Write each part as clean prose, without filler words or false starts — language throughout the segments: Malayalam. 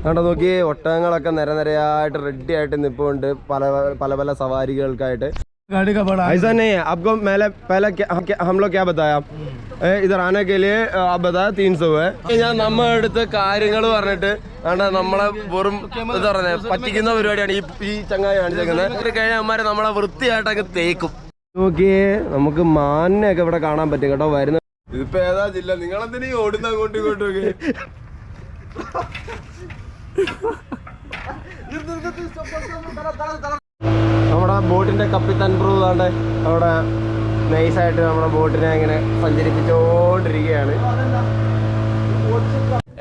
അവിടെ നോക്കിയേ ഒട്ടകങ്ങളൊക്കെ നിരനിരയായിട്ട് റെഡി ആയിട്ട് നിൽപ്പുണ്ട് പല പല സവാരികൾക്കായിട്ട്. ऐसा नहीं है आपको पहले हम लोग क्या बताया इधर आने के लिए आप बताया 300 है. ഞാൻ നമ്മുടെ അടുത്ത് കാര്യങ്ങൾ പറഞ്ഞിട്ട് നമ്മളെ വെറും എന്താ പറയുക പറ്റിക്കുന്ന പരിപാടിയാണ് ഈ ചങ്ങായി കാണിച്ചേക്കുന്നത്. കഴിഞ്ഞ അമ്മമാരെ നമ്മളെ വൃത്തിയായിട്ടൊക്കെ തേക്കും. നോക്കിയേ നമുക്ക് മാനിനെയൊക്കെ ഇവിടെ കാണാൻ പറ്റും കേട്ടോ. വരുന്ന ഇതിപ്പോ ഏതാ ജില്ല? നിങ്ങളെന്തിനീ ഓടുന്ന അങ്ങോട്ടും ഇങ്ങോട്ടും ഒക്കെ? നമ്മുടെ ബോട്ടിന്റെ കപ്പിത്താൻ ബ്രൂ ആണ്ട് അവിടെ നൈസായിട്ട് നമ്മുടെ ബോട്ടിനെ ഇങ്ങനെ സഞ്ചരിപ്പിച്ചോണ്ടിരിക്കുകയാണ്.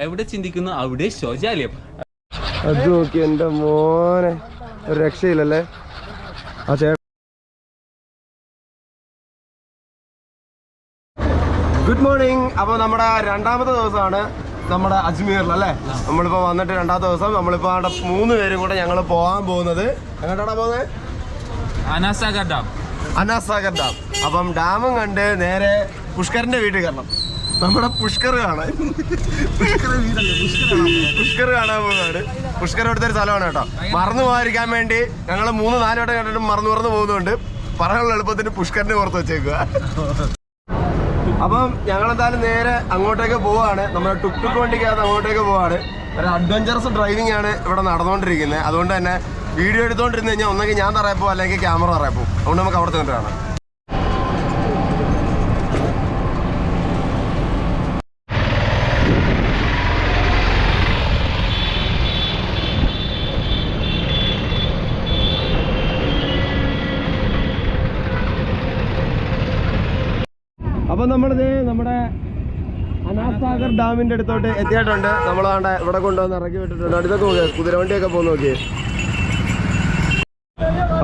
എവിടെ ചിന്തിക്കുന്നു അവിടെ ശൗചാലയം. അത് നോക്കി എന്റെ മോനെ, ഒരു രക്ഷയില്ലല്ലേ ആ ചേട്ടൻ. Good morning. അപ്പോൾ നമ്മുടെ രണ്ടാമത്തെ ദിവസമാണ് നമ്മുടെ അജ്മീറിലല്ലേ. നമ്മളിപ്പോ വന്നിട്ട് രണ്ടാമത്തെ ദിവസം. നമ്മളിപ്പോ അവിടെ 3 പേരും കൂടെ ഞങ്ങൾ പോകാൻ പോകുന്നത് എങ്ങോട്ടാണ് പോകുന്നത്? അനാസാഗർ ഡാം. അനാസാഗർ ഡാം. അപ്പം ഡാമും കണ്ട് നേരെ പുഷ്കറിന്റെ വീട്ടിൽ കയറണം. നമ്മുടെ പുഷ്കർ കാണാൻ പുഷ്കർ കാണാൻ പോകുന്നതാണ്. പുഷ്കർ ഇവിടുത്തെ ഒരു സ്ഥലമാണ് കേട്ടോ. മറന്നു പോകാതിരിക്കാൻ വേണ്ടി ഞങ്ങൾ 3-4 വട്ടം കണ്ടിട്ട് മറന്നു പോകുന്നുണ്ട്. പറയാനുള്ള എളുപ്പത്തിന് പുഷ്കറിനെ ഓർത്ത് വെച്ചേക്കുക. അപ്പം ഞങ്ങളെന്തായാലും നേരെ അങ്ങോട്ടേക്ക് പോവാണ്. നമ്മുടെ ടുക്ടുക്ക് വണ്ടിക്കകത്ത് അങ്ങോട്ടേക്ക് പോവാണ്. ഒരു അഡ്വഞ്ചറസ് ഡ്രൈവിംഗ് ആണ് ഇവിടെ നടന്നുകൊണ്ടിരിക്കുന്നത്. അതുകൊണ്ട് തന്നെ വീഡിയോ എടുത്തുകൊണ്ടിരുന്ന് കഴിഞ്ഞാൽ ഒന്നെങ്കിൽ ഞാൻ തറയപ്പോ അല്ലെങ്കിൽ ക്യാമറ തറയപ്പോ. അതുകൊണ്ട് നമുക്ക് അവിടെ ചെന്നിട്ട് കാണാം. അപ്പം നമ്മളിത് നമ്മുടെ അനാസാഗർ ഡാമിന്റെ അടുത്തോട്ട് എത്തിയിട്ടുണ്ട്. നമ്മൾ ഇവിടെ കൊണ്ടുവന്ന് ഇറക്കി വിട്ടിട്ടുണ്ട്. അടുത്തൊക്കെ നോക്കിയാൽ കുതിരവണ്ടിയൊക്കെ പോകുന്ന നോക്കിയേ.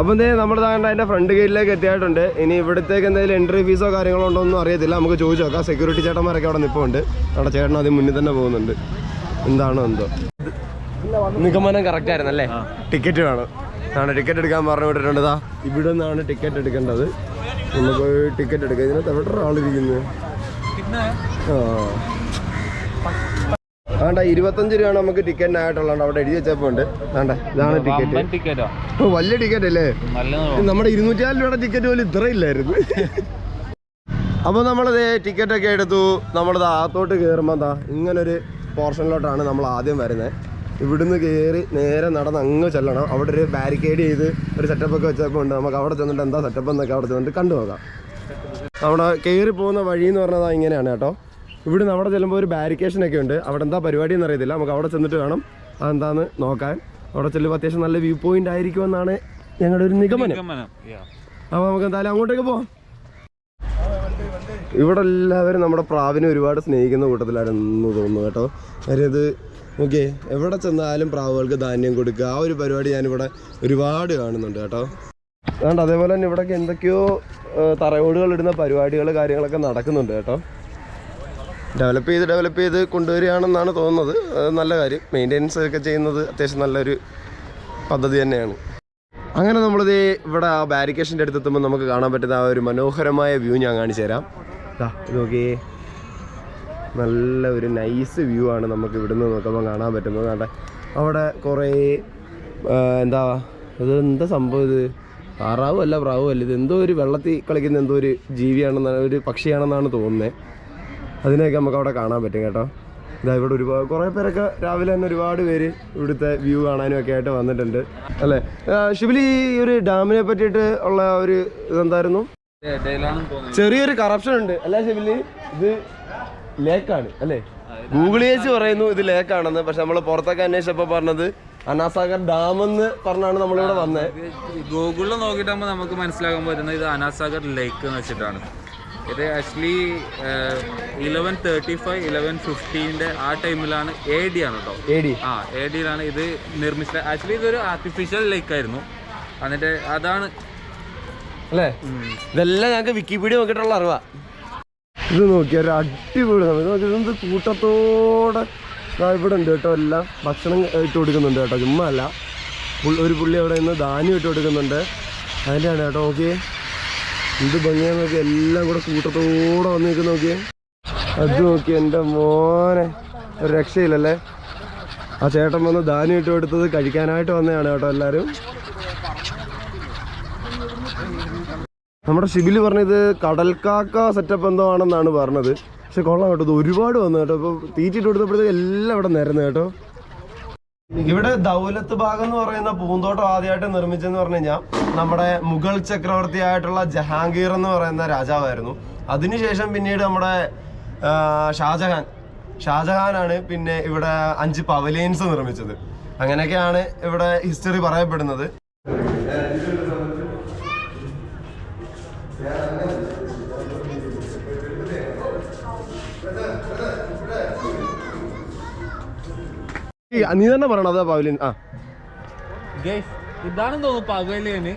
അപ്പം നമ്മൾ അതിൻ്റെ ഫ്രണ്ട് ഗേറ്റിലേക്ക് എത്തിയിട്ടുണ്ട്. ഇനി ഇവിടത്തേക്ക് എന്തെങ്കിലും എൻട്രി ഫീസോ കാര്യങ്ങളോ ഉണ്ടോ ഒന്നും അറിയത്തില്ല. നമുക്ക് ചോദിച്ചു നോക്കാം. സെക്യൂരിറ്റി ചേട്ടന്മാരൊക്കെ അവിടെ നിൽപ്പുണ്ട്. അവിടെ ചേട്ടൻ അതിന് മുന്നിൽ തന്നെ പോകുന്നുണ്ട്. എന്താണോ എന്തോ നിഗമനം കറക്റ്റ് ആയിരുന്നല്ലേ. ടിക്കറ്റ് വേണം. ടിക്കറ്റ് എടുക്കാൻ പറഞ്ഞു വിട്ടിട്ടുണ്ട്. ഇവിടെ നിന്നാണ് ടിക്കറ്റ് എടുക്കേണ്ടത്. നമുക്ക് ടിക്കറ്റ് എടുക്കാം. ഇതിനകത്ത് എവിടെ ഒരാളിരിക്കുന്നത്? വേണ്ട 25 രൂപയാണ് നമുക്ക് ടിക്കറ്റിനായിട്ടുള്ളത്. അവിടെ എഴുതി വെച്ചപ്പോണ്ട്. വേണ്ട ഇതാണ് ടിക്കറ്റ്. ഓ വലിയ ടിക്കറ്റ് അല്ലേ? നമ്മുടെ 204 രൂപയുടെ ടിക്കറ്റ് പോലും ഇത്ര ഇല്ലായിരുന്നു. അപ്പോൾ നമ്മളത് ടിക്കറ്റൊക്കെ എടുത്തു. നമ്മളത് അകത്തോട്ട് കയറുമ്പോൾ ഇങ്ങനൊരു പോർഷനിലോട്ടാണ് നമ്മൾ ആദ്യം വരുന്നത്. ഇവിടുന്ന് കയറി നേരെ നടന്ന് അങ്ങ് ചെല്ലണം. അവിടെ ഒരു ബാരിക്കേഡ് ചെയ്ത് ഒരു സെറ്റപ്പൊക്കെ വെച്ചപ്പോൾ ഉണ്ട്. നമുക്ക് അവിടെ ചെന്നിട്ട് എന്താ സെറ്റപ്പ് എന്നൊക്കെ അവിടെ ചെന്നിട്ട് കണ്ടു നോക്കാം. അവിടെ കയറി പോകുന്ന വഴി എന്ന് പറഞ്ഞാൽ ഇങ്ങനെയാണ് കേട്ടോ. ഇവിടുന്ന് അവിടെ ചെല്ലുമ്പോൾ ഒരു ബാരിക്കേഷനൊക്കെ ഉണ്ട്. അവിടെ എന്താ പരിപാടി എന്നറിയത്തില്ല. നമുക്ക് അവിടെ ചെന്നിട്ട് വേണം അതെന്താന്ന് നോക്കാൻ. അവിടെ ചെല്ലുമ്പോൾ അത്യാവശ്യം നല്ല വ്യൂ പോയിന്റ് ആയിരിക്കുമെന്നാണ് ഞങ്ങളുടെ ഒരു നിഗമനം. അപ്പോൾ നമുക്ക് എന്തായാലും അങ്ങോട്ടേക്ക് പോവാം. ഇവിടെ എല്ലാവരും നമ്മുടെ പ്രാവിനെ ഒരുപാട് സ്നേഹിക്കുന്ന കൂട്ടത്തിലായിരുന്നു തോന്നുന്നു കേട്ടോ. കാര്യം ഇത് ഓക്കെ എവിടെ ചെന്നാലും പ്രാവുകൾക്ക് ധാന്യം കൊടുക്കുക, ആ ഒരു പരിപാടി ഞാനിവിടെ ഒരുപാട് കാണുന്നുണ്ട് കേട്ടോ. അതുകൊണ്ട് അതേപോലെ തന്നെ ഇവിടെയൊക്കെ എന്തൊക്കെയോ തറയോടുകൾ ഇടുന്ന പരിപാടികൾ കാര്യങ്ങളൊക്കെ നടക്കുന്നുണ്ട് കേട്ടോ. ഡെവലപ്പ് ചെയ്ത് കൊണ്ടുവരികയാണെന്നാണ് തോന്നുന്നത്. നല്ല കാര്യം. മെയിൻ്റെനൻസ് ഒക്കെ ചെയ്യുന്നത് അത്യാവശ്യം നല്ലൊരു പദ്ധതി തന്നെയാണ്. അങ്ങനെ നമ്മളിത് ഇവിടെ ആ ബാരിക്കേഷൻ്റെ അടുത്തെത്തുമ്പോൾ നമുക്ക് കാണാൻ പറ്റുന്ന ആ ഒരു മനോഹരമായ വ്യൂ ഞാൻ കാണിച്ചു തരാം. ഇത് നോക്കിയേ, നല്ല ഒരു നൈസ് വ്യൂ ആണ് നമുക്ക് ഇവിടുന്ന് നോക്കുമ്പോൾ കാണാൻ പറ്റുന്നത്. കണ്ടേ അവിടെ കുറേ എന്താ സംഭവം? ഇത് താറാവും അല്ല പ്രാവും അല്ല, ഇത് എന്തോ ഒരു വെള്ളത്തിൽ കളിക്കുന്ന എന്തോ ഒരു ജീവിയാണെന്നാണ്, ഒരു പക്ഷിയാണെന്നാണ് തോന്നുന്നത്. അതിനെയൊക്കെ നമുക്ക് അവിടെ കാണാൻ പറ്റും കേട്ടോ. ഇതാ ഇവിടെ കുറേ പേരൊക്കെ രാവിലെ തന്നെ ഒരുപാട് പേര് ഇവിടുത്തെ വ്യൂ കാണാനും ഒക്കെ ആയിട്ട് വന്നിട്ടുണ്ട് അല്ലേ. ശിവലി, ഈ ഒരു ഡാമിനെ പറ്റിയിട്ട് ഉള്ള ഒരു ഇതെന്തായിരുന്നു? ചെറിയൊരു കറപ്ഷൻ ഉണ്ട് അല്ലേ ശിവലി? ഇത് ലേക്കാണ് അല്ലേ? ഗൂഗിളേജ് പറയുന്നു ഇത് ലേക്കാണെന്ന്. പക്ഷെ നമ്മൾ പുറത്തൊക്കെ അന്വേഷിച്ചപ്പോൾ പറഞ്ഞത് അനാസാഗർ ഡാം എന്ന് പറഞ്ഞാണ് നമ്മളിവിടെ വന്നത്. ഗൂഗിളിൽ നോക്കിയിട്ടാകുമ്പോൾ നമുക്ക് മനസ്സിലാക്കാൻ പറ്റുന്നത് ഇത് അനാസാഗർ ലേക്ക് എന്ന് വെച്ചിട്ടാണ്. ഇത് ആക്ച്വലി 1135 1115 ആ ടൈമിലാണ് AD ആണ് കേട്ടോ. AD-യിലാണ് ഇത് നിർമ്മിച്ചത്. ആക്ച്വലി ഇതൊരു ആർട്ടിഫിഷ്യൽ ലേക്ക് ആയിരുന്നു. എന്നിട്ട് അതാണ് അല്ലേ. ഇതെല്ലാം ഞങ്ങൾക്ക് വിക്കിപീഡിയ നോക്കിയിട്ടുള്ള അറിവാ. ഇത് നോക്കിയാൽ ഒരു അടിപൊളി ഇതെന്ത് കൂട്ടത്തോടെ ഇവിടെ ഉണ്ട് കേട്ടോ. എല്ലാം ഭക്ഷണം ഇട്ട് കൊടുക്കുന്നുണ്ട് കേട്ടോ, ചുമ്മാ അല്ല. ഒരു പുള്ളി അവിടെ നിന്ന് ധാന്യം ഇട്ട് കൊടുക്കുന്നുണ്ട്. അതിൻ്റെയാണ് കേട്ടോ. നോക്കിയേ എന്ത് ഭംഗിയാന്ന് നോക്കി, എല്ലാം കൂടെ കൂട്ടത്തോടെ വന്ന് നിൽക്കുന്ന നോക്കിയേ. അത് നോക്കി എൻ്റെ മോനെ, ഒരു രക്ഷയില്ലല്ലേ. ആ ചേട്ടൻ വന്ന് ധാന്യം ഇട്ട് കൊടുത്തത് കഴിക്കാനായിട്ട് വന്നതാണ് കേട്ടോ എല്ലാവരും. നമ്മുടെ ഷിബില് പറഞ്ഞത് കടൽക്കാക്ക സെറ്റപ്പ് എന്തോ ആണെന്നാണ് പറഞ്ഞത്. പക്ഷെ കൊള്ളാം കേട്ടോ, ഇത് ഒരുപാട് വന്നു കേട്ടോ. ഇപ്പോൾ തീറ്റിട്ട് കൊടുത്തപ്പോഴത്തേക്ക് എല്ലാം ഇവിടെ നിരന്നു കേട്ടോ. ഇവിടെ ദൗലത്ത് ബാഗ് എന്ന് പറയുന്ന പൂന്തോട്ടം ആദ്യമായിട്ട് നിർമ്മിച്ചെന്ന് പറഞ്ഞു കഴിഞ്ഞാൽ നമ്മുടെ മുഗൾ ചക്രവർത്തി ആയിട്ടുള്ള ജഹാംഗീർ എന്ന് പറയുന്ന രാജാവായിരുന്നു. അതിനുശേഷം പിന്നീട് നമ്മുടെ ഷാജഹാനാണ് പിന്നെ ഇവിടെ 5 പവലിയൻസ് നിർമ്മിച്ചത്. അങ്ങനെയൊക്കെയാണ് ഇവിടെ ഹിസ്റ്ററി പറയപ്പെടുന്നത്. നീ തന്നെ പറയണം അതാ പവലിയൻ. ഇതാണെന്ന് തോന്നുന്നു പവലിയന്,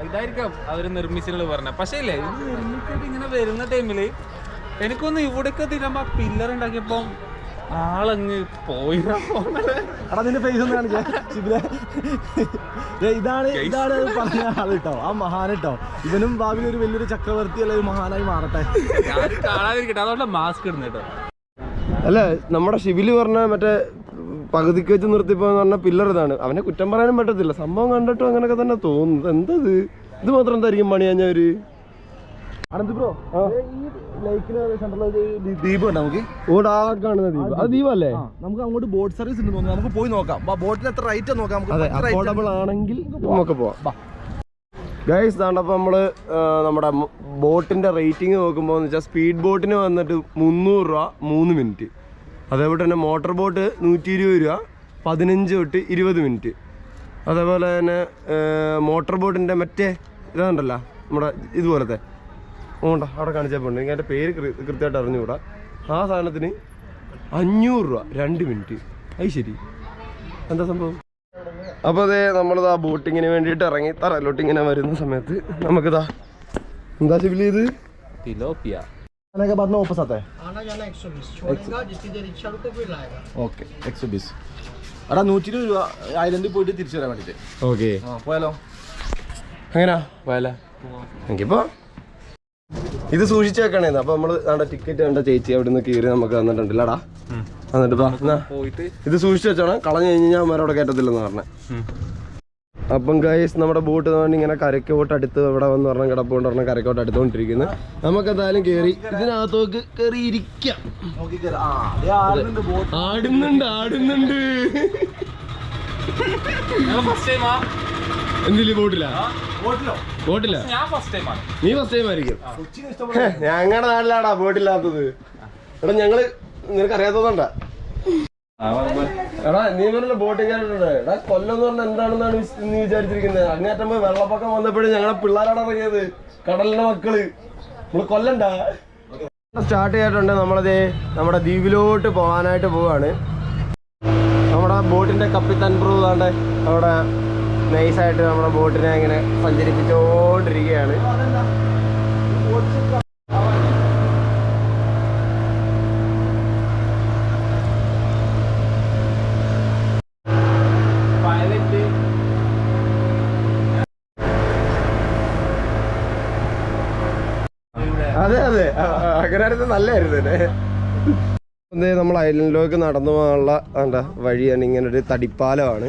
ഇതായിരിക്കാം അവര് നിർമ്മിച്ചിട്ടുള്ളത് പറഞ്ഞത്. പക്ഷേ ഇല്ലേ, ഇത് നിർമ്മിച്ചിട്ട് ഇങ്ങനെ വരുന്ന ടൈമില് എനിക്കൊന്ന് ഇവിടേക്ക് തിരുമ്പോ പില്ലർ ഉണ്ടാക്കിയപ്പോ ആളങ്ങ് പോയിട്ടോ. ഇതാണ് പറഞ്ഞ ആള് കേട്ടോ, ആ മഹാൻ കേട്ടോ. ഇവനും ഭാവിയിൽ ഒരു വലിയൊരു ചക്രവർത്തി അല്ല ഒരു മഹാനായി മാറട്ടെ. കാണാതിരിക്കട്ടെ, അതുകൊണ്ട് മാസ്ക് ഇടുന്നു കേട്ടോ. അല്ല, നമ്മുടെ ഷിബില് പറഞ്ഞ മറ്റേ പകുതിക്ക് വെച്ച് നിർത്തിപ്പോന്ന് പറഞ്ഞ പില്ലർ ഇതാണ്. അവനെ കുറ്റം പറയാനും പറ്റത്തില്ല. സംഭവം കണ്ടിട്ടും അങ്ങനെയൊക്കെ തന്നെ തോന്നുന്നത്. എന്തത് ഇത് മാത്രം എന്തായിരിക്കും പണിയാഞ്ഞവര്. ബ്രോ, ദ്വീപ് നമുക്ക് കാണുന്ന ദ്വീപ്, അത് ദ്വീപല്ലേ? നമുക്ക് അങ്ങോട്ട് ബോട്ട് സർവീസ് ഉണ്ട് തോന്നുന്നു. നമുക്ക് പോയി നോക്കാം. ബോട്ടിൽ എത്ര റേറ്റ് നോക്കാം. അതെ, അഫോർഡബിൾ ആണെങ്കിൽ നമുക്ക് പോവാം. ഗൈസ് താണ്ടപ്പോൾ നമ്മൾ നമ്മുടെ ബോട്ടിൻ്റെ റേറ്റിംഗ് നോക്കുമ്പോൾ എന്ന് വെച്ചാൽ സ്പീഡ് ബോട്ടിന് വന്നിട്ട് 300 രൂപ 3 മിനിറ്റ്. അതേപോലെ തന്നെ മോട്ടോർ ബോട്ട് 120 രൂപ 15 തൊട്ട് 20 മിനിറ്റ്. അതേപോലെ തന്നെ മോട്ടോർ ബോട്ടിൻ്റെ മറ്റേ ഇതുണ്ടല്ലോ നമ്മുടെ ഇതുപോലത്തെ ഓണ്ട അവിടെ കാണിച്ചപ്പോൾ ഉണ്ട്. എനിക്ക് അതിൻ്റെ പേര് കൃത്യമായിട്ട് അറിഞ്ഞുകൂടാ. ആ സാധനത്തിന് 500 രൂപ 2 മിനിറ്റ്. അത് ശരി, എന്താ സംഭവം? അപ്പോൾ അതെ, നമ്മളിതാ ബോട്ടിങ്ങിന് വേണ്ടിയിട്ട് ഇറങ്ങി തറയിലോട്ട് ഇങ്ങനെ വരുന്ന സമയത്ത് നമുക്കിതാ എന്താ ഷിബിലി ഇത് തിലോപ്പിയ के बाद में वापस आता है आना जाना 120 छोड़ेगा जितनी देर इच्छा को फिर लाएगा. ओके 120. അടാ 120 രൂപ ഐലൻഡിൽ പോയിട്ട് തിരിച്ചു വരാൻ വേണ്ടിയിട്ട്. ഓക്കെ, പോയാലോ? എങ്ങനാ പോയാലോ? എനിക്കിപ്പോ ഇത് സൂക്ഷിച്ച് വെക്കണേന്ന്. അപ്പൊ നമ്മള് നമ്മുടെ ടിക്കറ്റ് കണ്ട ചേച്ചി അവിടെ നിന്ന് കയറി നമുക്ക് തന്നിട്ടുണ്ടല്ലടാ. എന്നിട്ട് പോയിട്ട് ഇത് സൂക്ഷിച്ച് വെച്ചോണം, കളഞ്ഞു കഴിഞ്ഞാൽ അവന്മാരവിടെ കയറ്റത്തില്ലെന്ന് പറഞ്ഞേ. അപ്പം ഗൈസ് നമ്മുടെ ബോട്ട് ഇങ്ങനെ കരക്കോട്ട് അടുത്ത് ഇവിടെ വന്ന് പറഞ്ഞാൽ കിടപ്പുകൊണ്ട് പറഞ്ഞാൽ കരക്കോട്ട് അടുത്തോണ്ടിരിക്കുന്നത്. നമുക്ക് എന്തായാലും കയറി ഇതിനകത്തോക്ക് കയറി ഇരിക്കാം. ആടുന്നുണ്ട് എന്തില്ല ബോട്ടില്ല? നീ ഫസ്റ്റ് ടൈം ആയിരിക്കും. ഞങ്ങളുടെ നാട്ടിലാടാ ബോട്ടില്ലാത്തത്. എടാ ഞങ്ങള് നിനക്ക് അറിയാത്തതുകൊണ്ടാ. എടാ നീ പറഞ്ഞ ബോട്ടിൽ കയറിട്ടുണ്ട്. എടാ കൊല്ലം എന്ന് പറഞ്ഞാൽ എന്താണെന്നാണ് നീ വിചാരിച്ചിരിക്കുന്നത്? അങ്ങേറ്റം പോയി വെള്ളപ്പൊക്കം വന്നപ്പോഴും ഞങ്ങളെ പിള്ളേരാണ് ഇറങ്ങിയത്, കടലിന്റെ മക്കള്. നമ്മള് കൊല്ലണ്ട. സ്റ്റാർട്ട് ചെയ്തിട്ടുണ്ട്. നമ്മളതേ നമ്മുടെ ദ്വീപിലോട്ട് പോകാനായിട്ട് പോവാണ്. നമ്മുടെ ബോട്ടിന്റെ കപ്പിത്താൻ ബ്രൂ താണ്ടെ അവിടെ നൈസായിട്ട് നമ്മുടെ ബോട്ടിനെ ഇങ്ങനെ സഞ്ചരിപ്പിച്ചോണ്ടിരിക്കുകയാണ്. അതെ അതെ, അങ്ങനെ നല്ലായിരുന്നു. നമ്മൾ ഐലൻഡിലേക്ക് നടന്നു പോകാനുള്ള എന്താ വഴിയാണ് ഇങ്ങനെ ഒരു തടിപ്പാലമാണ്.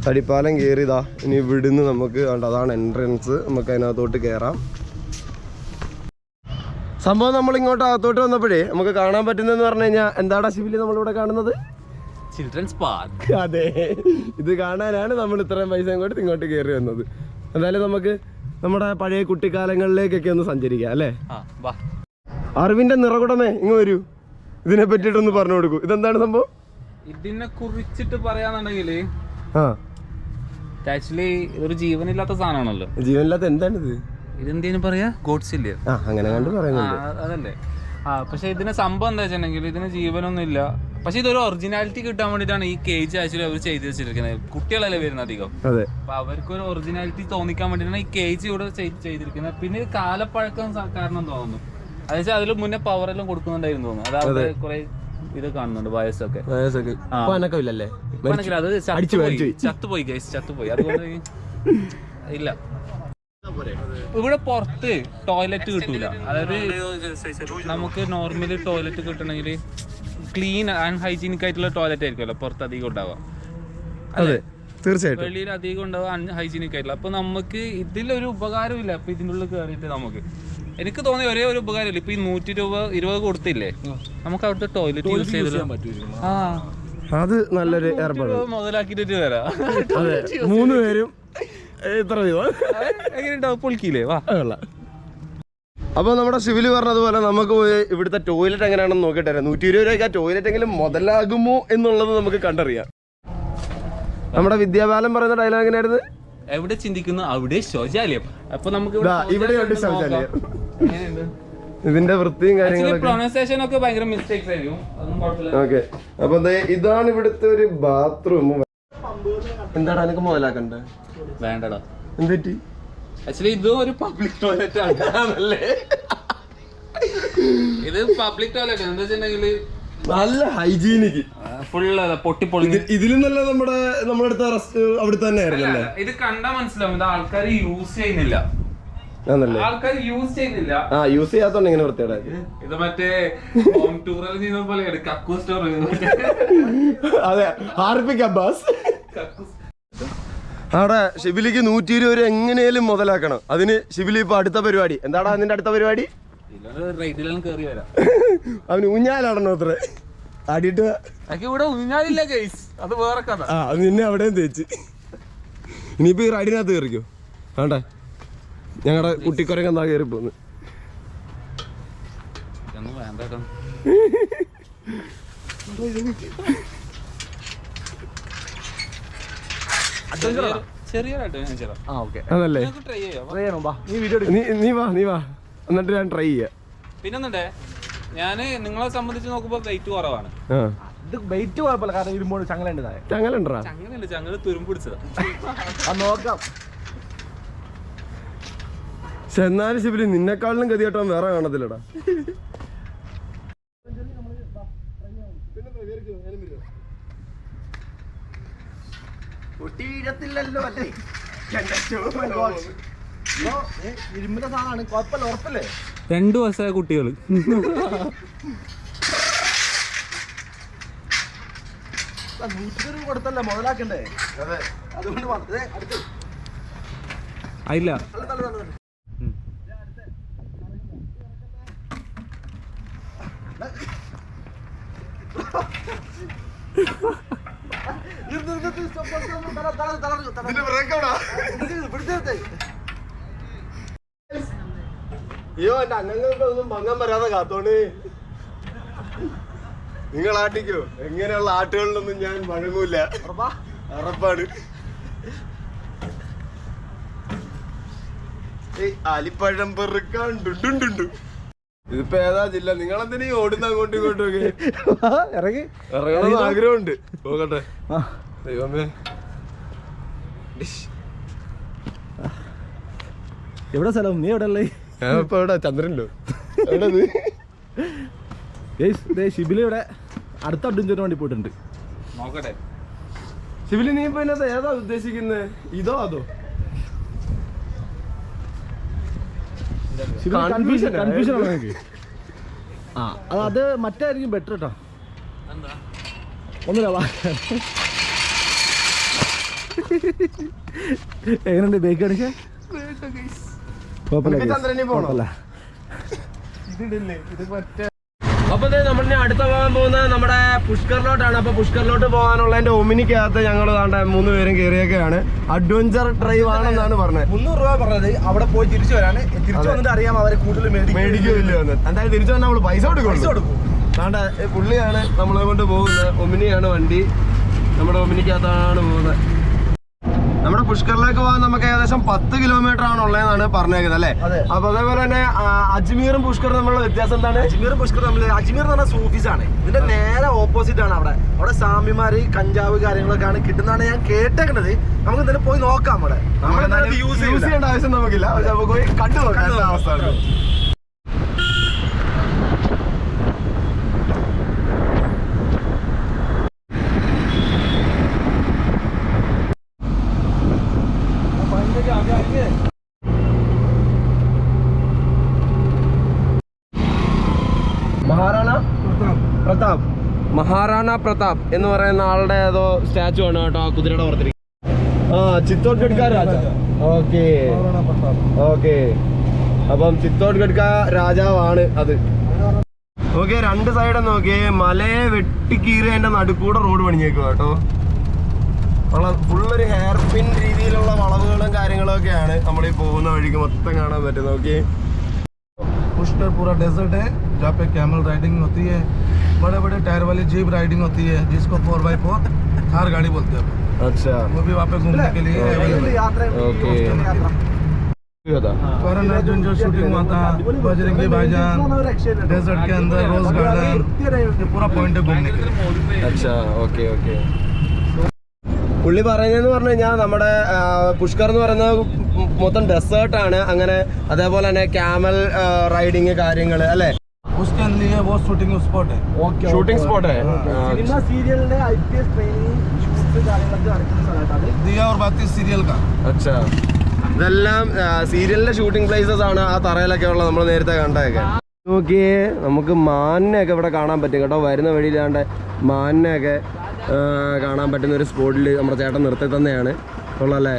തടിപ്പാലം കയറിയതാ. ഇനി ഇവിടുന്ന് നമുക്ക് അതാണ് എൻട്രൻസ്. നമുക്ക് അതിനകത്തോട്ട് കയറാം. സംഭവം നമ്മൾ ഇങ്ങോട്ട് അകത്തോട്ട് വന്നപ്പോഴേ നമുക്ക് കാണാൻ പറ്റുന്നതെന്ന് പറഞ്ഞു കഴിഞ്ഞാൽ എന്താടാ ശിബിലി നമ്മളിവിടെ കാണുന്നത്? Children's park. അതെ, ഇത് കാണാനാണ് നമ്മൾ ഇത്രയും പൈസ ഇങ്ങോട്ട് കയറി വന്നത്. എന്തായാലും നമുക്ക് നമ്മുടെ പഴയ കുട്ടിക്കാലങ്ങളിലേക്കൊക്കെ ഒന്ന് സഞ്ചരിക്കാം അല്ലേ? അറിവിന്റെ നിറകുടമേ ഇങ്ങ് വരൂ, ഇതിനെ പറ്റിയിട്ടൊന്ന് പറഞ്ഞു കൊടുക്കൂ. ഇതെന്താണ് സംഭവം? ഇതിനെ കുറിച്ചിട്ട് പറയാന്നുണ്ടെങ്കിൽ ആക്ച്വലി ഇതൊരു ജീവനില്ലാത്ത സാധനമാണല്ലോ. ജീവനില്ലാത്ത എന്താണിത്? ഇതെന്തേലും പറയാ ഗോഡ്സില്ല അങ്ങനെ കണ്ട് പറയുന്നുണ്ട്. അതല്ലേ? പക്ഷെ ഇതിന് സംഭവം എന്താ വെച്ചിട്ടുണ്ടെങ്കിൽ ഇതിന് ജീവനൊന്നും ഇല്ല. പക്ഷെ ഇതൊരു ഒറിജിനാലിറ്റി കിട്ടാൻ വേണ്ടിയിട്ടാണ് ഈ കേജ് ആക്ച്വലി അവർ ചെയ്ത് വെച്ചിരിക്കുന്നത്. കുട്ടികളല്ലേ വരുന്നത് അധികം, അപ്പൊ അവർക്കൊരു ഒറിജിനാലിറ്റി തോന്നിക്കാൻ വേണ്ടിയിട്ടാണ് ഈ കേജ് ഇവിടെ ചെയ്തിരിക്കുന്നത്. പിന്നെ കാലപ്പഴക്കം കാരണം തോന്നുന്നു. അതെന്നുവെച്ചാൽ അതിൽ മുന്നേ പവർ എല്ലാം കൊടുക്കുന്നുണ്ടായിരുന്നു തോന്നുന്നു. അതായത് കുറെ ഇത് കാണുന്നുണ്ട് വയസ്സൊക്കെ. അത് ചത്തുപോയി ഗൈസ്, ചത്തുപോയി. അതുകൊണ്ട് ഇല്ല, ഇവിടെ പുറത്ത് ടോയ്ലറ്റ് കിട്ടൂല. അതായത് നമുക്ക് നോർമലി ടോയ്ലറ്റ് കിട്ടണമെങ്കിൽ ക്ലീൻ ആൻഡ് ഹൈജീനിക് ആയിട്ടുള്ള ടോയ്ലറ്റ് ആയിരിക്കുമല്ലോ പുറത്ത് അധികം ഉണ്ടാവുക. അതെ തീർച്ചയായിട്ടും. വെളിയിൽ അധികം ഉണ്ടാവുക അൺഹൈജീനിക് ആയിട്ടുള്ള. അപ്പൊ നമുക്ക് ഇതിലൊരു ഉപകാരമില്ല. അപ്പൊ ഇതിൻ്റെ ഉള്ളിൽ കയറിയിട്ട് നമുക്ക് എനിക്ക് തോന്നിയ ഒരേ ഒരു ഉപകാരമില്ല. ഇപ്പൊ ഈ 120 കൊടുത്തില്ലേ, നമുക്ക് അവിടുത്തെ ടോയ്ലറ്റ് യൂസ് ചെയ്തിടാൻ പറ്റും. അത് നല്ലൊരു ഏർപ്പാട്. മുതലാക്കിട്ട് വരാം. അതെ 3 പേരും എത്ര എങ്ങനെയുണ്ടാവും? പൊളിക്കില്ലേ? വാ. അപ്പോൾ നമ്മുടെ സിവില് പറഞ്ഞതുപോലെ നമുക്ക് പോയി ഇവിടുത്തെ ടോയ്ലറ്റ് എങ്ങനെയാണെന്ന് നോക്കിയിട്ട് വരാം. 120 രൂപയ്ക്ക് ആ ടോയ്ലറ്റ് എങ്കിലും മുതലാകുമോ എന്നുള്ളത് നമുക്ക് കണ്ടറിയാം. നമ്മുടെ വിദ്യാബാലൻ പറയുന്ന ഡയലോഗ് എങ്ങനെയായിരുന്നു? എവിടെ ചിന്തിക്കുന്നു അവിടെ ശൗചാലയം. അപ്പൊ നമുക്ക് ഇവിടെയുണ്ട് ശൗചാലയം. ഇതിന്റെ വൃത്തിയും കാര്യങ്ങളൊക്കെ പ്രൊനൗൺസിയേഷൻ ഒക്കെ ഭയങ്കര മിസ്റ്റേക്സ് ആയിരിക്കും. ഓക്കെ. അപ്പൊ ഇതാണ് ഇവിടുത്തെ ഒരു ബാത്റൂം. എന്താണ് എനിക്ക് മുതലാക്കണ്ടേ? വേണ്ടടാ. എന്തെറ്റി? ആക്ച്വലി ഇത് ഒരു പബ്ലിക് ടോയ്ലറ്റ് ആണല്ലേ? ഇത് പബ്ലിക് ടോയ്ലറ്റ് എന്താ വെച്ചിട്ടുണ്ടെങ്കിൽ നല്ല ഹൈജീനിക് ഫുള്ള് പൊട്ടിപ്പൊളി. ഇതിലും നല്ല നമ്മുടെ അടുത്ത റെസ്റ്റ് അവിടെ തന്നെ ആയിരുന്നല്ലേ? ഇത് കണ്ടാ മനസ്സിലാവും ഇത് ആൾക്കാർ യൂസ് ചെയ്യുന്നില്ല. ആൾക്കാർ യൂസ് ചെയ്യുന്നില്ല. യൂസ് ചെയ്യാത്തോണ്ട് ഇങ്ങനെ വൃത്തിയുടെ. ഇത് മറ്റേ ഹോം ടൂറിൽ ചെയ്യുന്ന പോലെ കക്കു സ്റ്റോർ. അതെ ഹാർപ്പിക് അബ്ബാസ്. അവിടെ ഷിബിലിക്ക് 120 രൂപ എങ്ങനെയും മുതലാക്കണം. അതിന് ഷിബിലി ഇപ്പൊ അടുത്ത പരിപാടി എന്താടാ? അതിന്റെ അടുത്ത പരിപാടി അവന് ഊഞ്ഞാലാടണോ അത്ര ആടിയിട്ട് ഇവിടെ ഊഞ്ഞാലില്ല ഗൈസ്. അത് വേറെ കഥ. അത് നിന്നെ അവിടെയും തേച്ച് ഇനിയിപ്പോ ഈ റൈഡിനകത്ത് കയറിക്കോ. വേണ്ടേ ഞങ്ങളുടെ കുട്ടിക്കൊരങ്ങ എന്താ കയറി പോന്ന്. അതല്ലേ നീ വാ എന്നിട്ട് ഞാൻ ട്രൈ ചെയ്യാം. പിന്നെന്നുണ്ടേ ഞാന് നിങ്ങളെ സംബന്ധിച്ച് നോക്കുമ്പോ വെയിറ്റ് കുറവാണ്. ഇത് വെയിറ്റ് കുഴപ്പമില്ല, കാരണം ഇരുമ്പോട് ചങ്ങലുണ്ട്. ചങ്ങല തുരുമ്പ് പിടിച്ചതാ. നോക്കാം. പക്ഷെ എന്നാലും ശിബിലി നിന്നെക്കാളിലും ഗതികെട്ടോ വേറെ കാണത്തില്ലടാ. ഇരുമ്പിന്റെ സാധനമാണ്, കുഴപ്പമില്ല, ഉറപ്പല്ലേ? 2 വയസ്സായ കുട്ടികള് കൊടുത്തല്ലേ മുതലാക്കണ്ടേ? അതുകൊണ്ട് ആയില്ല. അയ്യോ എന്റെ അംഗങ്ങൾക്കൊന്നും ഭംഗം വരാതെ കാത്തോണ്ട് നിങ്ങൾ ആട്ടിക്കോ. എങ്ങനെയുള്ള ആട്ടുകളിലൊന്നും ഞാൻ വഴങ്ങൂല, ഉറപ്പാണ്. അലിപ്പഴം പെറുക്കാണ്ടുണ്ടുണ്ടുണ്ടു. ഇതിപ്പോ ഏതാ ജില്ല? നിങ്ങളെന്തിനാ ഓടുന്ന അങ്ങോട്ടും ഇങ്ങോട്ടും ഒക്കെ? ഇറങ്ങണമെന്ന് ആഗ്രഹമുണ്ട്. പോകട്ടെ. ദൈവമേ എവിടെ സ്ഥലം? നീ എവിടെ ഉള്ളേ? ഞാൻ ഇപ്പൊ എവിടെ? ചന്ദ്രനിലോ? ഷിബിലി ഇവിടെ അടുത്ത അഡ്വഞ്ചറിന് വേണ്ടി പോയിട്ടുണ്ട്. നോക്കട്ടെ ഷിബിലി, നീ ഇപ്പൊ ഇതിനകത്ത് ഏതാ ഉദ്ദേശിക്കുന്നത്? ഇതോ അതോ? കൺഫ്യൂഷൻ ആണോ നിങ്ങൾക്ക്? അത് മറ്റായിരിക്കും ബെറ്റർ കേട്ടോ. ഒന്നുമില്ല. എങ്ങനെയുണ്ട് ബേക്ക് കാണിക്കാൻ? ചന്ദ്രനിൽ പോകണല്ല. അപ്പൊ നമ്മളിനി അടുത്ത പോകാൻ പോകുന്നത് നമ്മുടെ പുഷ്കറിലോട്ടാണ്. അപ്പൊ പുഷ്കറിലോട്ട് പോകാനുള്ളതിന്റെ ഒമിനിക്കകത്ത് ഞങ്ങൾ 3 പേരും കയറിയൊക്കെയാണ്. അഡ്വഞ്ചർ ഡ്രൈവ് ആണെന്നാണ് പറഞ്ഞത്. 300 രൂപ പറഞ്ഞത്. അവിടെ പോയി തിരിച്ചു വരാണ്. തിരിച്ചു വന്നിട്ട് അറിയാം അവരെ കൂടുതൽ മേടിക്കില്ല എന്ന്. എന്തായാലും തിരിച്ചു വന്നാൽ നമ്മൾ പൈസ കൊടുക്കും. പുള്ളിയാണ് നമ്മളെ കൊണ്ട് പോകുന്നത്. ഒമിനിയാണ് വണ്ടി. നമ്മുടെ ഒമിനിക്കകത്താണ് പോകുന്നത്. നമ്മുടെ പുഷ്കറിലേക്ക് പോകാൻ നമുക്ക് ഏകദേശം 10 കിലോമീറ്റർ ആണ് ഉള്ളതെന്നാണ് പറഞ്ഞേക്കുന്നത് അല്ലേ? അപ്പൊ അതേപോലെ തന്നെ അജ്മീറും പുഷ്കറും തമ്മിലുള്ള വ്യത്യാസം എന്താണ്? അജ്മീറും പുഷ്കറും തമ്മിൽ, അജ്മീർ എന്ന് പറഞ്ഞാൽ സൂഫീസ് ആണ്. ഇതിന്റെ നേരെ ഓപ്പോസിറ്റ് ആണ്. അവിടെ സ്വാമിമാര് കഞ്ചാവ് കാര്യങ്ങളൊക്കെയാണ് കിട്ടുന്നതാണ് ഞാൻ കേട്ടേക്കുന്നത്. നമുക്ക് എന്തായാലും പോയി നോക്കാം. നമ്മൾ യൂസ് ചെയ്യേണ്ട ആവശ്യം നമുക്കില്ല. പക്ഷെ നമുക്ക് പോയി കണ്ടു നോക്കാം അവസ്ഥ. മഹാറാണ പ്രതാപ് മഹാറാണ പ്രതാപ് എന്ന് പറയുന്ന ആളുടെ ഏതോ സ്റ്റാച്ചു ആണ് കേട്ടോ ആ കുതിരയുടെ പുറത്തിരിക്കുന്നത്. ചിത്തോഡ്ഗഡ് രാജ. ഓക്കെ ഓക്കെ, അപ്പം ചിത്തോഡ്ഗഡ് രാജാവാണ് അത്. ഓക്കെ, രണ്ട് സൈഡും നോക്കിയേ, മലയെ വെട്ടിക്കീറി അതിന്റെ നടുക്കൂടെ റോഡ് പണിഞ്ഞേക്കുക കേട്ടോ. ഫുള്ളൊരു ഹെയർ പിൻ രീതിയിലുള്ള വളവുകളും കാര്യങ്ങളും ഒക്കെയാണ് നമ്മൾ ഈ പോകുന്ന വഴിക്ക് മൊത്തം കാണാൻ പറ്റുന്നത്. നോക്കിയേ, पुष्कर पूरा डेजर्ट है जहाँ पे कैमल राइडिंग होती है, बड़े बड़े टायर वाली जीप राइडिंग होती है जिसको 4x4 थार गाड़ी बोलते हैं. अच्छा, वो भी वहाँ पे घूमने के लिए ओके. फॉरेनर जो शूटिंग हुआ था बजरंगी भाईजान, डेजर्ट के अंदर रोज गार्डन, ये पूरा पॉइंट है घूमने के लिए. अच्छा, ओके ओके. പുള്ളി പറയുന്നതെന്ന് പറഞ്ഞു കഴിഞ്ഞാൽ നമ്മുടെ പുഷ്കർ എന്ന് പറയുന്നത് മൊത്തം ഡെസേർട്ടാണ്. അങ്ങനെ അതേപോലെ തന്നെ ക്യാമൽ റൈഡിങ് കാര്യങ്ങൾ അല്ലേ, ഷൂട്ടിംഗ് സ്പോട്ട്. അച്ഛാ, ഇതെല്ലാം സീരിയലിന്റെ ഷൂട്ടിംഗ് പ്ലേസസ് ആണ്. ആ തറയിലൊക്കെ ഉള്ളത് നമ്മൾ നേരത്തെ കണ്ടതൊക്കെ. നോക്കിയേ, നമുക്ക് മാനിനെയൊക്കെ ഇവിടെ കാണാൻ പറ്റും കേട്ടോ. വരുന്ന വഴിയിലാണ്ട് മാനിനെയൊക്കെ കാണാൻ പറ്റുന്ന ഒരു സ്പോട്ടിൽ നമ്മുടെ ചേട്ടൻ നിർത്തി തന്നെയാണ് ഉള്ളല്ലേ.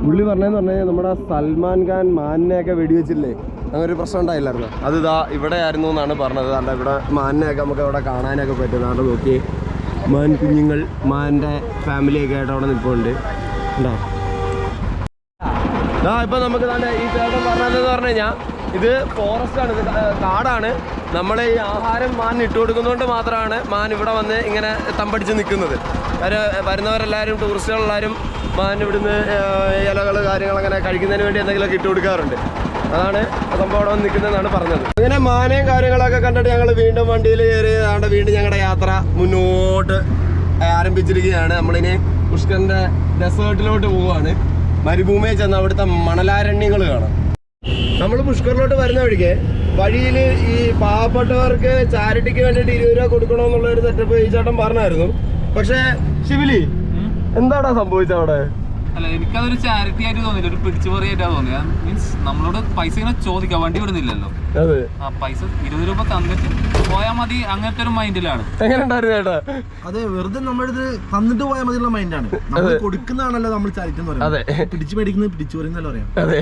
പുള്ളി പറഞ്ഞതെന്ന് പറഞ്ഞു കഴിഞ്ഞാൽ നമ്മുടെ സൽമാൻ ഖാൻ മാനിനെയൊക്കെ വെടിവെച്ചില്ലേ, അങ്ങനെ ഒരു പ്രശ്നം ഉണ്ടായില്ലായിരുന്നു. അത് ഇതാ ഇവിടെ ആയിരുന്നു എന്നാണ് പറഞ്ഞത്. അല്ല, ഇവിടെ മാനിനെയൊക്കെ നമുക്ക് ഇവിടെ കാണാനൊക്കെ പറ്റും. അവിടെ നോക്കി മാൻ കുഞ്ഞുങ്ങൾ, മാനിൻ്റെ ഫാമിലിയൊക്കെ ആയിട്ട് അവിടെ നിൽപ്പുണ്ട്. ഉണ്ടോ? ഇപ്പം നമുക്ക് തന്നെ ഈ ചേട്ടൻ പറഞ്ഞതെന്ന് പറഞ്ഞു കഴിഞ്ഞാൽ ഇത് ഫോറസ്റ്റാണ്, ഇത് കാടാണ്. നമ്മൾ ഈ ആഹാരം മാൻ ഇട്ട് കൊടുക്കുന്നതുകൊണ്ട് മാത്രമാണ് മാൻ ഇവിടെ വന്ന് ഇങ്ങനെ തമ്പടിച്ച് നിൽക്കുന്നത്. വരുന്നവരെല്ലാവരും, ടൂറിസ്റ്റുകളെല്ലാവരും മാൻ ഇവിടുന്ന് ഇലകൾ കാര്യങ്ങൾ അങ്ങനെ കഴിക്കുന്നതിന് വേണ്ടി എന്തെങ്കിലുമൊക്കെ ഇട്ട് കൊടുക്കാറുണ്ട്. അതാണ് സംഭവം അവിടെ വന്ന് നിൽക്കുന്നതെന്നാണ് പറഞ്ഞത്. അങ്ങനെ മാനയും കാര്യങ്ങളൊക്കെ കണ്ടിട്ട് ഞങ്ങൾ വീണ്ടും വണ്ടിയിൽ കയറി വീണ്ടും ഞങ്ങളുടെ യാത്ര മുന്നോട്ട് ആരംഭിച്ചിരിക്കുകയാണ്. നമ്മളിനി പുഷ്കറിൻ്റെ ഡെസേർട്ടിലോട്ട് പോവുകയാണ്. മരുഭൂമിയിൽ ചെന്ന് അവിടുത്തെ മണലാരണ്യങ്ങൾ കാണാം. നമ്മൾ പുഷ്കറിലോട്ട് വരുന്ന വഴിയിൽ ഈ പാവപ്പെട്ടവർക്ക് ചാരിറ്റിക്ക് വേണ്ടിയിട്ട് 20 രൂപ കൊടുക്കണമെന്നുള്ള ഒരു സെറ്റപ്പ് ഈ ചേട്ടൻ പറഞ്ഞായിരുന്നു. പക്ഷേ ശിവലി, എന്താടാ സംഭവിച്ചത് അവിടെ? അല്ല, എനിക്കതൊരു ചാരിറ്റി ആയിട്ട് തോന്നില്ല, ഒരു പിടിച്ചുപറിയായിട്ടാണ് തോന്നിയത്. മീൻസ് നമ്മളോട് പൈസ ഇങ്ങനെ ചോദിക്കാം, വണ്ടി വിടുന്നില്ലല്ലോ. ആ പൈസ 20 രൂപ തന്നിട്ട് പോയാൽ മതി, അങ്ങനത്തെ ഒരു മൈൻഡിലാണ്. എങ്ങനെ ഉണ്ടായിരുന്നു ചേട്ടാ? അതെ, വെറുതെ നമ്മളടുത്ത് തന്നിട്ട് പോയാൽ മതിയുള്ള മൈൻഡാണ്. നമ്മൾ കൊടുക്കുന്നതാണല്ലോ നമ്മൾ ചാരിറ്റി എന്ന് പറയുന്നത്. പിടിച്ചു മേടിക്കുന്നത് പിടിച്ചു പറയുന്നല്ലോ പറയാം. അതെ,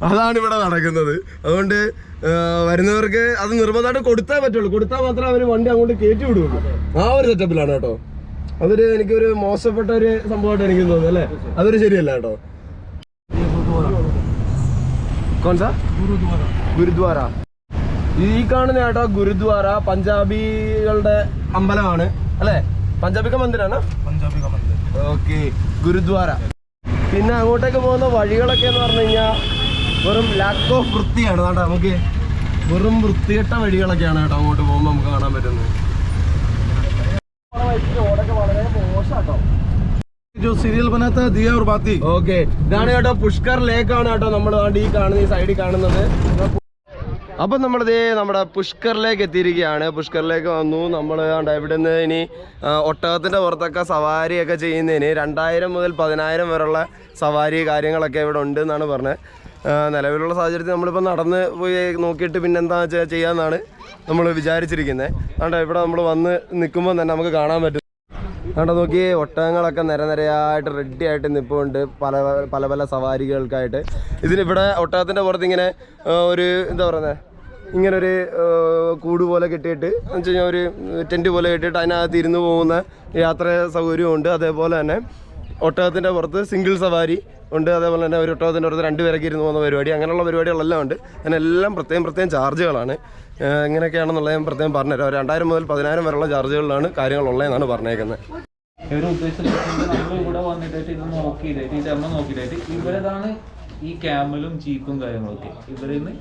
അതാണ് ഇവിടെ നടക്കുന്നത്. അതുകൊണ്ട് വരുന്നവർക്ക് അത് നിർബന്ധമായിട്ട് കൊടുത്തേ പറ്റുള്ളൂ. കൊടുത്താൽ മാത്രമേ അവർ വണ്ടി അങ്ങോട്ട് കയറ്റി വിടുള്ളൂ. ആ ഒരു സെറ്റപ്പിലാണ് കേട്ടോ. അതൊരു എനിക്കൊരു മോശപ്പെട്ട ഒരു സംഭവമായിട്ട് എനിക്ക് തോന്നുന്നു അല്ലേ? അതൊരു ശരിയല്ല കേട്ടോ. ഗുരുദ്വാര, ഈ കാണുന്ന കേട്ടോ ഗുരുദ്വാര പഞ്ചാബികളുടെ അമ്പലമാണ് അല്ലേ? പഞ്ചാബി മന്ദിരാണ്. ഓക്കെ, ഗുരുദ്വാര. പിന്നെ അങ്ങോട്ടേക്ക് പോകുന്ന വഴികളൊക്കെ എന്ന് പറഞ്ഞു കഴിഞ്ഞാൽ വെറും ലാക്ക് ഓഫ് വൃത്തിയാണ്. കേട്ടോ, നമുക്ക് വെറും വൃത്തികെട്ട വഴികളൊക്കെയാണ് കേട്ടോ അങ്ങോട്ട് പോകുമ്പോൾ നമുക്ക് കാണാൻ പറ്റുന്നത്. ഓക്കെ, ഇതാണ് കേട്ടോ പുഷ്കർ ലേക്ക് ആണ് കേട്ടോ നമ്മൾ ഈ കാണുന്ന, ഈ സൈഡിൽ കാണുന്നത്. അപ്പം നമ്മളിതേ നമ്മുടെ പുഷ്കറിലേക്ക് എത്തിയിരിക്കുകയാണ്. പുഷ്കറിലേക്ക് വന്നു നമ്മൾ. ഇവിടെ നിന്ന് ഇനി ഒട്ടകത്തിൻ്റെ പുറത്തൊക്കെ സവാരിയൊക്കെ ചെയ്യുന്നതിന് 2000 മുതൽ 10,000 വരെയുള്ള സവാരി കാര്യങ്ങളൊക്കെ ഇവിടെ ഉണ്ട് എന്നാണ് പറഞ്ഞത്. നിലവിലുള്ള സാഹചര്യത്തിൽ നമ്മളിപ്പോൾ നടന്ന് പോയി നോക്കിയിട്ട് പിന്നെന്താ ചെയ്യാമെന്നാണ് നമ്മൾ വിചാരിച്ചിരിക്കുന്നത്. അതുകൊണ്ട് ഇവിടെ നമ്മൾ വന്ന് നിൽക്കുമ്പോൾ തന്നെ നമുക്ക് കാണാൻ പറ്റും. അതുകൊണ്ട് നോക്കി ഒട്ടകങ്ങളൊക്കെ നിരനിരയായിട്ട് റെഡി ആയിട്ട് നിൽപ്പുണ്ട് പല പല സവാരികൾക്കായിട്ട്. ഇതിലിവിടെ ഒട്ടകത്തിൻ്റെ പുറത്ത് ഇങ്ങനെ ഒരു എന്താ പറയുന്നത്, ഇങ്ങനൊരു കൂട് പോലെ കെട്ടിയിട്ട് എന്ന് വെച്ച് കഴിഞ്ഞാൽ ഒരു ടെൻറ്റ് പോലെ കെട്ടിയിട്ട് അതിനകത്ത് ഇരുന്ന് പോകുന്ന യാത്ര സൗകര്യമുണ്ട്. അതേപോലെ തന്നെ ഒട്ടകത്തിൻ്റെ പുറത്ത് സിംഗിൾ സവാരി ഉണ്ട്. അതേപോലെ തന്നെ ഒരു ഒട്ടകത്തിൻ്റെ പുറത്ത് 2 പേരൊക്കെ ഇരുന്ന് പോകുന്ന പരിപാടി, അങ്ങനെയുള്ള പരിപാടികളെല്ലാം ഉണ്ട്. അതിനെല്ലാം പ്രത്യേകം ചാർജുകളാണ്. എങ്ങനെയൊക്കെയാണെന്നുള്ളത് ഞാൻ പ്രത്യേകം പറഞ്ഞുതരാം. 2000 മുതൽ 10,000 വരെയുള്ള ചാർജുകളിലാണ് കാര്യങ്ങളുള്ളതെന്നാണ് പറഞ്ഞേക്കുന്നത്. ഇവിടെ വന്നിട്ട് ഇത് നോക്കിയിട്ട് ഈ ചർമ്മം നോക്കിയിട്ട് ഇവരതാണ് ഈ ക്യാമലും ജീപ്പും കാര്യങ്ങളൊക്കെ ഇവരിൽ നിന്ന്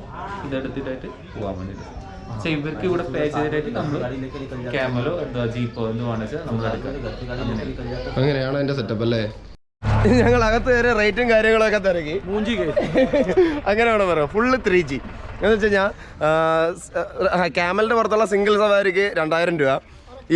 ഇതെടുത്തിട്ടായിട്ട് പോകാൻ വേണ്ടിയിട്ട്. പക്ഷെ ഇവർക്ക് ഇവിടെ പേ ചെയ്തിട്ടായിട്ട് നമ്മൾ ക്യാമലോ എന്താ ജീപ്പോ എന്ന് വേണമെന്ന് നമ്മൾ എടുക്കാം. അങ്ങനെയാണ് അതിന്റെ സെറ്റപ്പ് അല്ലേ? ഞങ്ങൾ അകത്ത് കയറി റേറ്റും കാര്യങ്ങളൊക്കെ തിരക്കി അങ്ങനെ വേണം പറയാം. ഫുള്ള് 3G എന്ന് വെച്ച് കഴിഞ്ഞാൽ ക്യാമലിൻ്റെ പുറത്തുള്ള സിംഗിൾ സവാരിക്ക് 2000 രൂപ.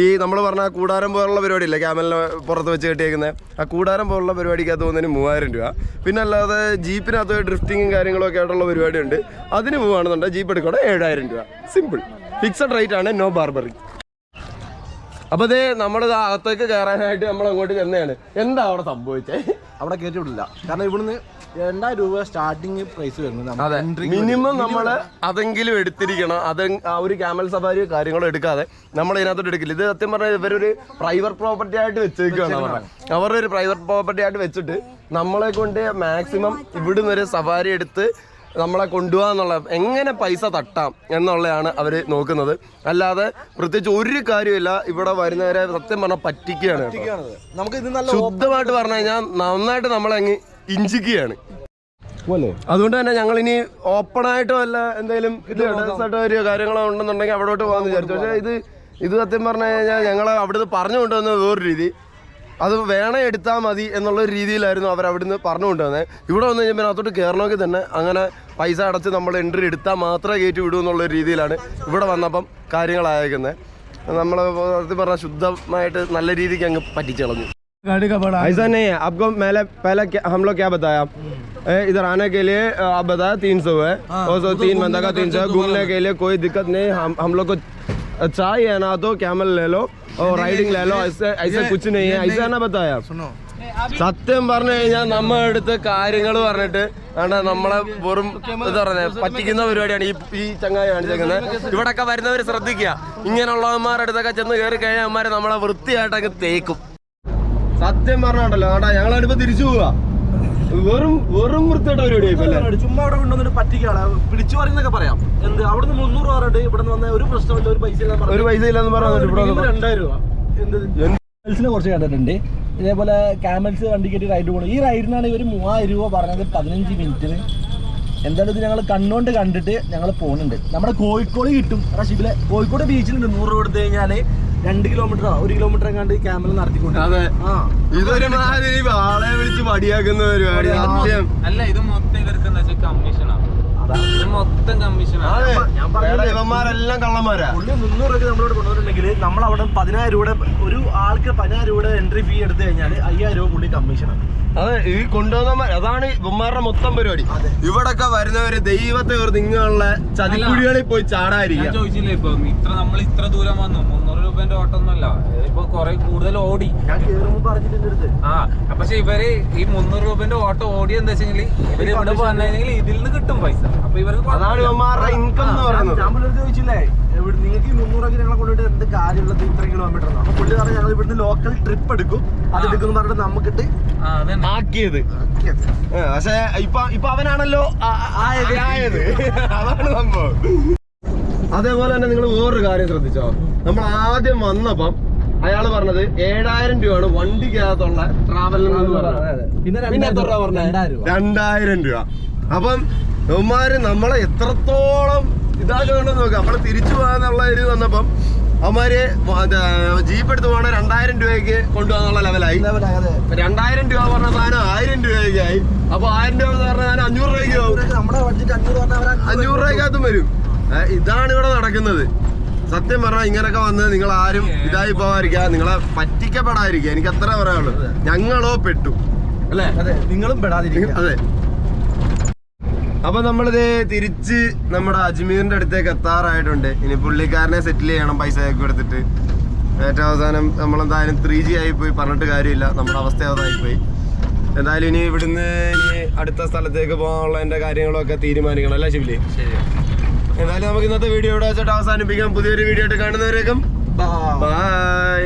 ഈ നമ്മൾ പറഞ്ഞ കൂടാരം പോലുള്ള പരിപാടി ഇല്ലേ, ക്യാമലിന് പുറത്ത് വെച്ച് കെട്ടിയേക്കുന്നത്, ആ കൂടാരം പോലുള്ള പരിപാടിക്കകത്ത് പോകുന്നതിന് 3000 രൂപ. പിന്നെ അല്ലാതെ ജീപ്പിനകത്ത് ഡ്രിഫ്റ്റിങ്ങും കാര്യങ്ങളൊക്കെ ആയിട്ടുള്ള പരിപാടിയുണ്ട്, അതിന് പോവുകയാണെന്നുണ്ടെങ്കിൽ ജീപ്പ് എടുക്കണം 7000 രൂപ. സിമ്പിൾ ഫിക്സഡ് റേറ്റ് ആണ്, നോ ബാർബറിങ്. അപ്പൊ അതേ നമ്മളിത് അകത്തേക്ക് കയറാനായിട്ട് നമ്മൾ അങ്ങോട്ട് ചെന്നതാണ്. എന്താ അവിടെ സംഭവിച്ചേ? അവിടെ കയറ്റി വിടില്ല. കാരണം ഇവിടുന്ന് 2000 രൂപ സ്റ്റാർട്ടിങ് പ്രൈസ് വരുന്നത്. അതെ, മിനിമം നമ്മള് അതെങ്കിലും എടുത്തിരിക്കണം. അത് ആ ഒരു ക്യാമൽ സഫാരി കാര്യങ്ങളും എടുക്കാതെ നമ്മൾ ഇതിനകത്തോട്ട് എടുക്കില്ല. ഇത് സത്യം പറഞ്ഞാൽ ഇവരൊരു പ്രൈവറ്റ് പ്രോപ്പർട്ടി ആയിട്ട് വെച്ചേക്കാണ്. അവരുടെ ഒരു പ്രൈവറ്റ് പ്രോപ്പർട്ടി ആയിട്ട് വെച്ചിട്ട് നമ്മളെ കൊണ്ട് മാക്സിമം ഇവിടുന്ന് ഒരു സഫാരി എടുത്ത് നമ്മളെ കൊണ്ടുപോകാന്നുള്ള എങ്ങനെ പൈസ തട്ടാം എന്നുള്ളതാണ് അവർ നോക്കുന്നത്. അല്ലാതെ പ്രത്യേകിച്ച് ഒരു കാര്യമില്ല. ഇവിടെ വരുന്നവരെ സത്യം പറഞ്ഞാൽ പറ്റിക്കുകയാണ്. നമുക്ക് ഇത് നല്ല ശുദ്ധമായിട്ട് പറഞ്ഞു കഴിഞ്ഞാൽ നന്നായിട്ട് നമ്മളങ്ങ് ഇഞ്ചിക്കുകയാണ്. അതുകൊണ്ട് തന്നെ ഞങ്ങൾ ഇനി ഓപ്പൺ ആയിട്ടോ അല്ല എന്തെങ്കിലും ഒരു കാര്യങ്ങളോ ഉണ്ടെന്നുണ്ടെങ്കിൽ അവിടോട്ട് പോകാമെന്ന് വിചാരിച്ചു. പക്ഷേ ഇത് സത്യം പറഞ്ഞു കഴിഞ്ഞാൽ ഞങ്ങൾ അവിടുന്ന് പറഞ്ഞു കൊണ്ടുവന്ന വേറൊരു രീതി, അത് വേണേ എടുത്താൽ മതി എന്നുള്ളൊരു രീതിയിലായിരുന്നു അവർ അവിടുന്ന് പറഞ്ഞു കൊണ്ടുവന്നത്. ഇവിടെ വന്നു കഴിഞ്ഞാൽ അകത്തോട്ട് കയറണമെങ്കിൽ തന്നെ അങ്ങനെ പൈസ അടച്ച് നമ്മൾ എൻട്രി എടുത്താൽ മാത്രമേ കയറ്റി വിടൂ എന്നുള്ളൊരു രീതിയിലാണ് ഇവിടെ വന്നപ്പം കാര്യങ്ങളായേക്കുന്നത്. നമ്മൾ സത്യം പറഞ്ഞാൽ ശുദ്ധമായിട്ട് നല്ല രീതിക്ക് അങ്ങ് പറ്റിച്ചു കളഞ്ഞു. ऐसा नहीं है आपको पहले हम लोग क्या बताया, इधर आने के लिए आप बताया 300 है और 3 बंदा का 300 है. घूमने के लिए कोई दिक्कत नहीं. हम लोग को चाहिए ना तो कैमल ले लो और राइडिंग ले लो. ऐसे कुछ नहीं है. ऐसा ना बताया. സത്യം പറഞ്ഞു കഴിഞ്ഞാൽ നമ്മുടെ അടുത്ത് കാര്യങ്ങൾ പറഞ്ഞിട്ട് നമ്മളെ വെറും എന്താ പറയുന്നത് പറ്റിക്കുന്ന പരിപാടിയാണ് ഈ ചങ്ങായി കാണിച്ചേക്കുന്നത്. ഇവിടൊക്കെ വരുന്നവർ ശ്രദ്ധിക്കുക, ഇങ്ങനെയുള്ളവന്മാരുടെ അടുത്തൊക്കെ ചെന്ന് കയറി കഴിഞ്ഞാൽ അവന്മാരെ നമ്മളെ വൃത്തിയായിട്ടൊക്കെ തേക്കും. സത്യം പറഞ്ഞോണ്ടല്ലോ കേട്ടാ, ഞങ്ങളടുപ്പ് തിരിച്ചു പോവാ. വെറും വൃത്തിയായിട്ട പരിപാടി. ചുമ്മാ അവിടെ കൊണ്ടുവന്നിട്ട് പറ്റിക്കാണ്, പിടിച്ചു പറയുന്നൊക്കെ പറയാം. എന്ത് അവിടുന്ന് 300 രൂപ ഇവിടെ വന്ന ഒരു പ്രശ്നമില്ല, ഒരു പൈസ ഇല്ലെന്ന് പറഞ്ഞു. 2000 രൂപ എന്ത് കുറച്ച് കണ്ടിട്ടുണ്ട്. ഇതേപോലെ ക്യാമൽസ് വണ്ടി കയറ്റി റൈഡ് പോകണം. ഈ റൈഡിനാണ് ഇവർ 3000 രൂപ പറഞ്ഞത് 15 മിനിറ്റിന്. എന്തായാലും ഇത് ഞങ്ങൾ കണ്ണുകൊണ്ട് കണ്ടിട്ട് ഞങ്ങൾ പോകുന്നുണ്ട്. നമ്മുടെ കോഴിക്കോട് കിട്ടും. ഷിബിലെ കോഴിക്കോട് ബീച്ചിലുണ്ട് 100 രൂപ എടുത്തു കഴിഞ്ഞാൽ 2 കിലോമീറ്ററോ 1 കിലോമീറ്റർ എങ്ങാണ്ട് ക്യാമൽ നടത്തിക്കൊണ്ട്. അതെ, ഇതൊരു ആളെ വിളിച്ച് മടിയാക്കുന്ന പരിപാടി. അല്ല, ഇത് മൊത്തം ഇവർക്ക് എന്താ വെച്ചാൽ കമ്മീഷനാണ്. മൊത്തം കമ്മീഷനാണ്. ഇവന്മാരെല്ലാം കള്ളന്മാരാ. 300 രൂപയ്ക്ക് നമ്മളോട് കൊണ്ടുവന്നിട്ടുണ്ടെങ്കിൽ നമ്മളവിടെ 10000 രൂപയുടെ ഒരു ആൾക്ക് 10000 രൂപയുടെ എൻട്രി ഫീ എടുത്തു കഴിഞ്ഞാൽ 5000 രൂപ പുള്ളി കമ്മീഷനാണ്. അതെ, ഈ കൊണ്ടുവന്നവന്മാർ അതാണ് ഇവന്മാരുടെ മൊത്തം പരിപാടി. ഇവിടൊക്കെ വരുന്നവര് ദൈവത്തെ ഒരു നിങ്ങളുള്ള ചതിക്കുഴികളിൽ പോയി ചാടാതിരിക്കും. ഞാൻ ചോദിച്ചില്ലേ ഇപ്പൊ നമ്മൾ ഇത്ര ദൂരം വന്നു, 300 രൂപന്റെ ഓട്ടം ഒന്നല്ല, ഇപ്പൊ കൊറേ കൂടുതൽ ഓടി. ഞാൻ കേറുമ്പോ പറഞ്ഞിട്ടുണ്ട്. പക്ഷെ ഇവര് ഈ 300 രൂപന്റെ ഓട്ടം ഓടി എന്താ വെച്ചെങ്കിൽ ഇവര് ഇവിടെ പറഞ്ഞെങ്കിൽ ഇതിൽ നിന്ന് കിട്ടും പൈസ. അപ്പൊ ഇവർക്ക് അതാണ് ഇവന്മാരുടെ ഇൻകം എന്ന് പറയുന്നത്. ഞാൻ പുള്ളി ചോദിച്ചില്ലേ, നിങ്ങൾക്ക് ഈ 300 രൂപയ്ക്ക് ഞങ്ങളെ കൊണ്ടുപോയിട്ട് എന്ത് കാര്യമുള്ളത്, ഇത്ര കിലോമീറ്റർ. അപ്പൊ പുള്ളി പറഞ്ഞാൽ ഞങ്ങൾ ഇവിടുന്ന് ലോക്കൽ ട്രിപ്പ് എടുക്കും, അതെടുക്കും പറഞ്ഞിട്ട് നമുക്കിട്ട് ആക്കിയത്. പക്ഷെ ഇപ്പൊ അവനാണല്ലോ ആയത്. അതാണ് സംഭവം. അതേപോലെ തന്നെ നിങ്ങൾ വേറൊരു കാര്യം ശ്രദ്ധിച്ചോ, നമ്മൾ ആദ്യം വന്നപ്പം അയാള് പറഞ്ഞത് 7000 രൂപയാണ് വണ്ടിക്കകത്തുള്ള ട്രാവലിന് പറഞ്ഞത്. പിന്നെ എത്ര രൂപ പറഞ്ഞ 2000 രൂപ. അപ്പം ഇവന്മാര് നമ്മളെ എത്രത്തോളം ഇതാക്കണമെന്ന് നോക്കാം. നമ്മള് തിരിച്ചു പോകാന്നുള്ള ഇത് വന്നപ്പം അവന്മാര് ജീപ്പ് എടുത്ത് പോകണ 2000 രൂപയ്ക്ക് കൊണ്ടുപോകാന്നുള്ള ലെവലായി. 2000 രൂപ പറഞ്ഞ സാധനം 1000 രൂപയ്ക്കായി. അപ്പൊ 1000 രൂപ പറഞ്ഞ സാധനം 500 രൂപയ്ക്ക് ആവും. 500 രൂപയ്ക്കകത്തും വരും. ഇതാണ് ഇവിടെ നടക്കുന്നത്. സത്യം പറഞ്ഞാൽ ഇങ്ങനൊക്കെ വന്ന് നിങ്ങൾ ആരും ഇതായി പോകാതിരിക്കുക, നിങ്ങളെ പറ്റിക്കപ്പെടാതിരിക്കുക. എനിക്ക് അത്ര പറയാനുള്ളൂ. ഞങ്ങളോ പെട്ടു അല്ലേ, നിങ്ങളും പെടാതിരിക്കുക. അതെ. അപ്പൊ നമ്മളിത് തിരിച്ച് നമ്മുടെ അജ്മീറിന്റെ അടുത്തേക്ക് എത്താറായിട്ടുണ്ട്. ഇനി പുള്ളിക്കാരനെ സെറ്റിൽ ചെയ്യണം പൈസ ഒക്കെ എടുത്തിട്ട്. ഏറ്റവും അവസാനം നമ്മളെന്തായാലും 3G ആയിപ്പോയി, പറഞ്ഞിട്ട് കാര്യമില്ല, നമ്മുടെ അവസ്ഥ അതായിപ്പോയി. എന്തായാലും ഇനി ഇവിടുന്ന് ഇനി അടുത്ത സ്ഥലത്തേക്ക് പോകാനുള്ളതിന്റെ കാര്യങ്ങളൊക്കെ തീരുമാനിക്കണം അല്ലേ ശിവലി? എന്തായാലും നമുക്ക് ഇന്നത്തെ വീഡിയോ ഇവിടെ വെച്ചിട്ട് അവസാനിപ്പിക്കാം. പുതിയൊരു വീഡിയോ ആയിട്ട് കാണുന്നവരേക്കും ബൈ.